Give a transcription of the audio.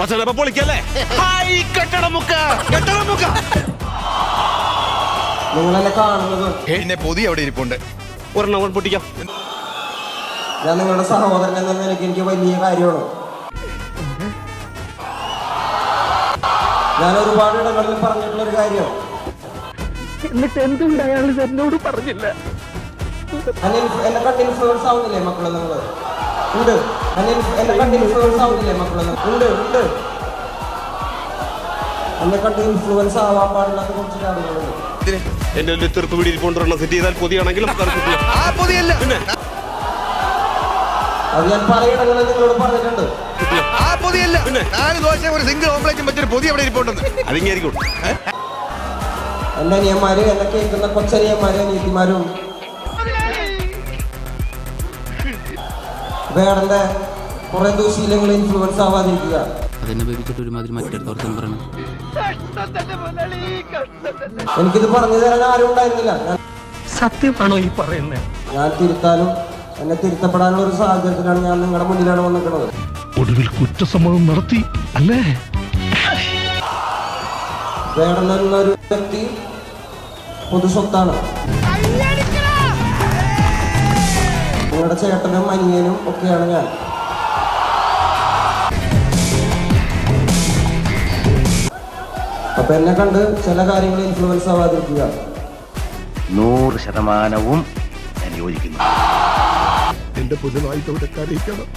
മച്ചാനെ പൊളിക്കല്ലേ? ഹായ് കെട്ടടമുക്ക. നിങ്ങളെന്നെ കാണുന്നത് പിന്നെ പൊതി അവിടെ ഇരിപ്പുണ്ട്. ഒരെണ്ണം പൊട്ടിക്കാം. ഞാൻ നിങ്ങളുടെ സഹോദരൻ എന്ന നിലയ്ക്ക് എനിക്ക് വലിയ കാര്യമാണ്. ഞാൻ ഒരുപാട് ഇടങ്ങളിൽ പറഞ്ഞിട്ടുള്ളൊരു കാര്യം. എന്നിട്ട് എന്തുകൊണ്ട് അയാൾ എന്നോട് പറഞ്ഞില്ല? എന്നെ കണ്ട് ഇൻഫ്ലുവൻസ് ആവുന്നില്ലേ മക്കളെ നിങ്ങള്? ഉണ്ട്. എന്നെ കണ്ട് ഇൻഫ്ലുവൻസ് ആവുന്നില്ലേ മക്കളെ? ഉണ്ട്. എന്നെ കണ്ട് ഇൻഫ്ലുവൻസ് ആവാൻ പാടില്ലാത്ത കുറച്ച് കാര്യങ്ങളുണ്ട്. എന്റെ തീർപ്പ് വീടി കൊണ്ടുവരണം. സെറ്റ് ചെയ്താൽ പൊതിയാണെങ്കിലും പിന്നെ അത് ഞാൻ പലയിടങ്ങളിൽ നിങ്ങളോട് പറഞ്ഞിട്ടുണ്ട്. ആ പൊതിയല്ല, 4 ദോശ ഒരു സിംഗിൾ ഓംപ്ലേറ്റും വെച്ചൊരു പൊതി അവിടെ ഇരിപ്പുണ്ടെന്ന്. അതിങ്ങായിരിക്കും. എന്റെ അനിയന്മാര്, എന്നെ കേൾക്കുന്ന കൊച്ചനിയന്മാരും അനിയത്തിമാരും വേടന്റെ കുറെ ദൂശീലങ്ങൾ ഇൻഫ്ലുവൻസ് ആവാതിരിക്കുക. അതെന്നെ ബേബിച്ചിട്ട് ഒരുമാതിരി മറ്റെടുത്തോർത്തും പറഞ്ഞു. എനിക്കിത് പറഞ്ഞു തരാൻ ആരും ഉണ്ടായിരുന്നില്ല. സത്യമാണോ ഈ പറയുന്നത്? ഞാൻ തിരുത്താനും എന്നെ തിരുത്തപ്പെടാനുള്ള ഒരു സാഹചര്യത്തിലാണ് ഞാൻ നിങ്ങളുടെ മുന്നിലാണ് വന്നിരിക്കുന്നത്. ഒടുവിൽ കുറ്റസമ്മതം നടത്തി അല്ലേ? വേടൻ എന്നൊരു വ്യക്തി പൊതുസ്വത്താണ്. നിങ്ങളുടെ ചേട്ടനും അനിയനും ഒക്കെയാണ് ഞാൻ. അപ്പൊ എന്നെ കണ്ട് ചില കാര്യങ്ങൾ ഇൻഫ്ലുവൻസ് ആവാതിരിക്കുക. 100% ഞാൻ യോജിക്കുന്നു. എന്റെ പുതുതായിട്ട് കരയിക്കണം.